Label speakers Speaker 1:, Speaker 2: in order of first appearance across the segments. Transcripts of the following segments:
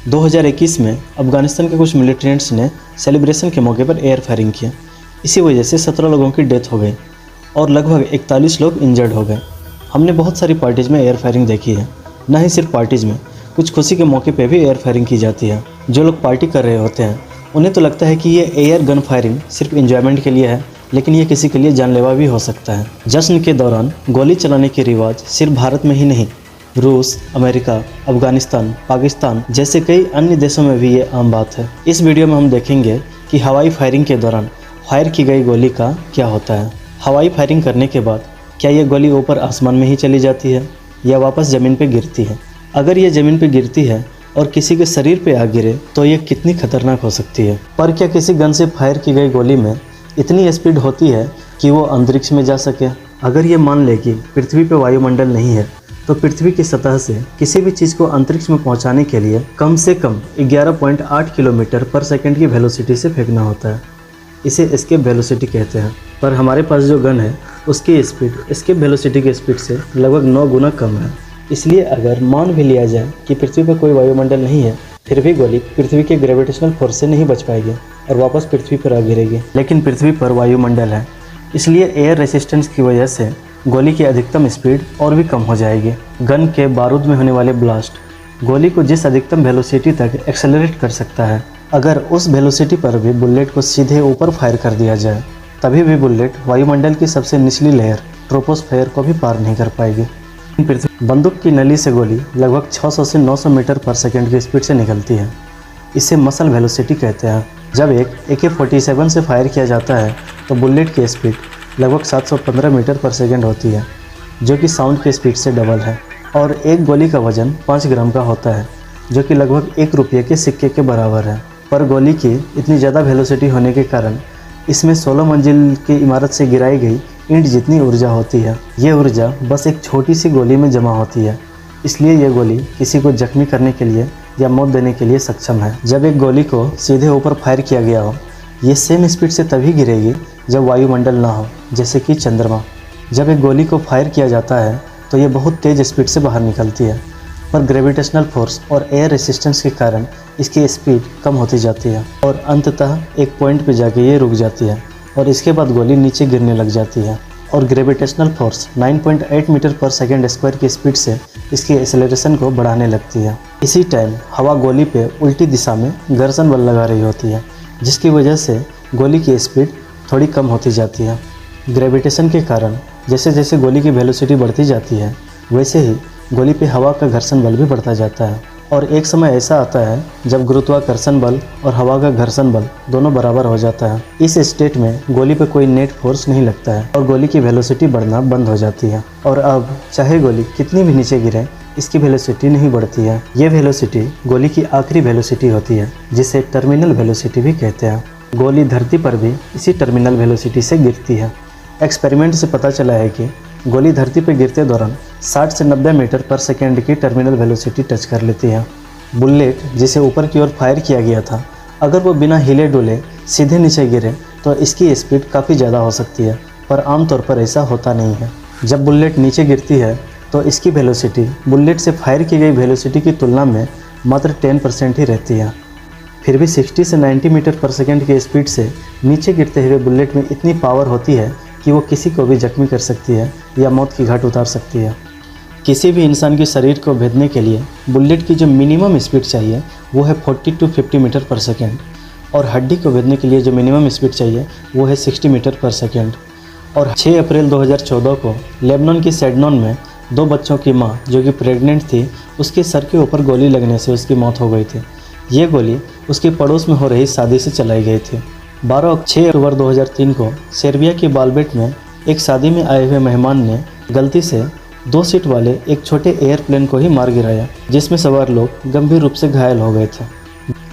Speaker 1: 2021 में अफगानिस्तान के कुछ मिलिटेंट्स ने सेलिब्रेशन के मौके पर एयर फायरिंग किया। इसी वजह से 17 लोगों की डेथ हो गई और लगभग 41 लोग इंजर्ड हो गए। हमने बहुत सारी पार्टीज़ में एयर फायरिंग देखी है। न ही सिर्फ पार्टीज़ में, कुछ खुशी के मौके पे भी एयर फायरिंग की जाती है। जो लोग पार्टी कर रहे होते हैं उन्हें तो लगता है कि ये एयर गन फायरिंग सिर्फ इंजॉयमेंट के लिए है, लेकिन ये किसी के लिए जानलेवा भी हो सकता है। जश्न के दौरान गोली चलाने के रिवाज सिर्फ भारत में ही नहीं, रूस, अमेरिका, अफगानिस्तान, पाकिस्तान जैसे कई अन्य देशों में भी ये आम बात है। इस वीडियो में हम देखेंगे कि हवाई फायरिंग के दौरान फायर की गई गोली का क्या होता है। हवाई फायरिंग करने के बाद क्या ये गोली ऊपर आसमान में ही चली जाती है या वापस ज़मीन पर गिरती है। अगर ये ज़मीन पर गिरती है और किसी के शरीर पे आ गिरे तो ये कितनी खतरनाक हो सकती है। पर क्या किसी गन से फायर की गई गोली में इतनी स्पीड होती है कि वो अंतरिक्ष में जा सके। अगर ये मान ले कि पृथ्वी पे वायुमंडल नहीं है तो पृथ्वी की सतह से किसी भी चीज़ को अंतरिक्ष में पहुंचाने के लिए कम से कम 11.8 किलोमीटर पर सेकंड की वेलोसिटी से फेंकना होता है। इसे एस्केप वेलोसिटी कहते हैं। पर हमारे पास जो गन है उसकी स्पीड एस्केप वेलोसिटी की स्पीड से लगभग 9 गुना कम है। इसलिए अगर मान भी लिया जाए कि पृथ्वी पर कोई वायुमंडल नहीं है, फिर भी गोली पृथ्वी के ग्रेविटेशनल फोर्स से नहीं बच पाएगी और वापस पृथ्वी पर आ गिरेगी। लेकिन पृथ्वी पर वायुमंडल है, इसलिए एयर रेसिस्टेंस की वजह से गोली की अधिकतम स्पीड और भी कम हो जाएगी। गन के बारूद में होने वाले ब्लास्ट गोली को जिस अधिकतम वेलोसिटी तक एक्सेलरेट कर सकता है, अगर उस वेलोसिटी पर भी बुलेट को सीधे ऊपर फायर कर दिया जाए तभी भी बुलेट वायुमंडल की सबसे निचली लेयर ट्रोपोस्फेयर को भी पार नहीं कर पाएगी। बंदूक की नली से गोली लगभग 600 से 900 मीटर पर सेकंड की स्पीड से निकलती है। इसे मसल वेलोसिटी कहते हैं। जब एक AK-47 से फायर किया जाता है तो बुलेट की स्पीड लगभग 715 मीटर पर सेकंड होती है, जो कि साउंड की स्पीड से डबल है। और एक गोली का वजन 5 ग्राम का होता है, जो कि लगभग 1 रुपये के सिक्के के बराबर है। पर गोली की इतनी ज़्यादा वेलोसिटी होने के कारण इसमें 16 मंजिल की इमारत से गिराई गई ईंट जितनी ऊर्जा होती है। ये ऊर्जा बस एक छोटी सी गोली में जमा होती है, इसलिए यह गोली किसी को जख्मी करने के लिए या मौत देने के लिए सक्षम है। जब एक गोली को सीधे ऊपर फायर किया गया हो, ये सेम स्पीड से तभी गिरेगी जब वायुमंडल ना हो, जैसे कि चंद्रमा। जब एक गोली को फायर किया जाता है तो ये बहुत तेज़ स्पीड से बाहर निकलती है, पर ग्रेविटेशनल फोर्स और एयर रेसिस्टेंस के कारण इसकी स्पीड कम होती जाती है और अंततः एक पॉइंट पर जाके ये रुक जाती है और इसके बाद गोली नीचे गिरने लग जाती है और ग्रेविटेशनल फोर्स 9.8 मीटर पर सेकेंड स्क्वायर की स्पीड से इसकी एक्सेलरेशन को बढ़ाने लगती है। इसी टाइम हवा गोली पे उल्टी दिशा में घर्षण बल लगा रही होती है, जिसकी वजह से गोली की स्पीड थोड़ी कम होती जाती है। ग्रेविटेशन के कारण जैसे जैसे गोली की वेलोसिटी बढ़ती जाती है, वैसे ही गोली पे हवा का घर्षण बल भी बढ़ता जाता है। और एक समय ऐसा आता है जब गुरुत्वाकर्षण बल और हवा का घर्षण बल दोनों बराबर हो जाता है। इस स्टेट में गोली पे कोई नेट फोर्स नहीं लगता है और गोली की वेलोसिटी बढ़ना बंद हो जाती है। और अब चाहे गोली कितनी भी नीचे गिरे, इसकी वेलोसिटी नहीं बढ़ती है। ये वेलोसिटी गोली की आखिरी वेलोसिटी होती है, जिसे टर्मिनल वेलोसिटी भी कहते हैं। गोली धरती पर भी इसी टर्मिनल वेलोसिटी से गिरती है। एक्सपेरिमेंट से पता चला है कि गोली धरती पर गिरते दौरान 60 से 90 मीटर पर सेकेंड की टर्मिनल वेलोसिटी टच कर लेती है। बुलेट जिसे ऊपर की ओर फायर किया गया था, अगर वो बिना हिले डुले सीधे नीचे गिरे तो इसकी स्पीड काफ़ी ज़्यादा हो सकती है, पर आमतौर पर ऐसा होता नहीं है। जब बुलेट नीचे गिरती है तो इसकी वेलोसिटी बुलेट से फायर की गई वेलोसिटी की तुलना में मात्र 10% ही रहती है। फिर भी 60 से 90 मीटर पर सेकेंड की स्पीड से नीचे गिरते हुए बुलेट में इतनी पावर होती है कि वो किसी को भी जख्मी कर सकती है या मौत की घाट उतार सकती है। किसी भी इंसान के शरीर को भेदने के लिए बुलेट की जो मिनिमम स्पीड चाहिए वो है 40 to 50 मीटर पर सेकेंड, और हड्डी को भेदने के लिए जो मिनिमम स्पीड चाहिए वो है 60 मीटर पर सेकेंड। और 6 अप्रैल 2014 को लेबनान की सैडनोन में 2 बच्चों की मां जो कि प्रेग्नेंट थी, उसके सर के ऊपर गोली लगने से उसकी मौत हो गई थी। ये गोली उसके पड़ोस में हो रही शादी से चलाई गई थी। 6 अक्टूबर 2003 को सर्बिया के बालबेट में एक शादी में आए हुए मेहमान ने गलती से 2 सीट वाले एक छोटे एयरप्लेन को ही मार गिराया, जिसमें सवार लोग गंभीर रूप से घायल हो गए थे।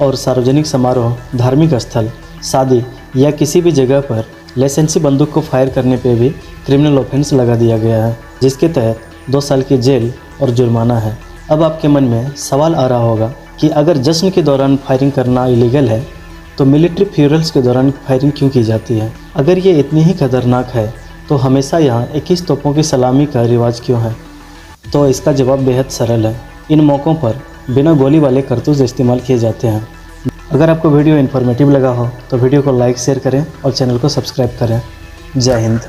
Speaker 1: और सार्वजनिक समारोह, धार्मिक स्थल, शादी या किसी भी जगह पर लाइसेंसी बंदूक को फायर करने पे भी क्रिमिनल ऑफेंस लगा दिया गया है, जिसके तहत 2 साल की जेल और जुर्माना है। अब आपके मन में सवाल आ रहा होगा कि अगर जश्न के दौरान फायरिंग करना इलीगल है तो मिलिट्री फ्यूरल्स के दौरान फायरिंग क्यों की जाती है? अगर ये इतनी ही खतरनाक है तो हमेशा यहाँ 21 तोपों की सलामी का रिवाज क्यों है? तो इसका जवाब बेहद सरल है। इन मौक़ों पर बिना गोली वाले कारतूस इस्तेमाल किए जाते हैं। अगर आपको वीडियो इन्फॉर्मेटिव लगा हो तो वीडियो को लाइक शेयर करें और चैनल को सब्सक्राइब करें। जय हिंद।